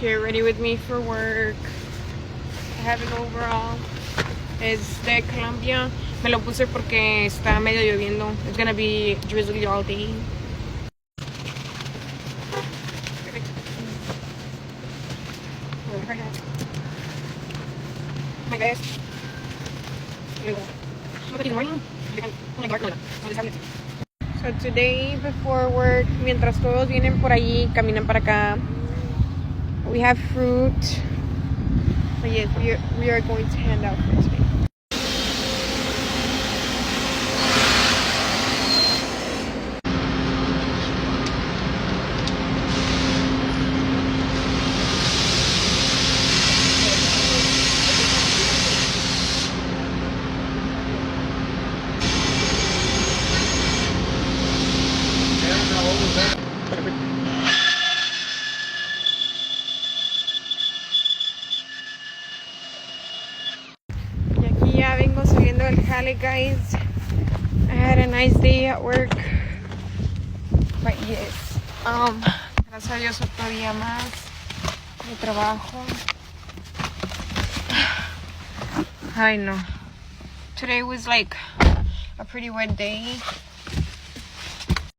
Get ready with me for work. I have an overall. Es de Colombia. Me lo puse porque está medio lloviendo. It's gonna be drizzly all day. My best. So today before work, mientras todos vienen por allí, caminan para acá, we have fruit. But yes, we are going to hand out fruit today. Y aquí ya vengo saliendo del jale, guys. I had a nice day at work. But yes, gracias a Dios otro día más de trabajo. I know. Today was like a pretty wet day.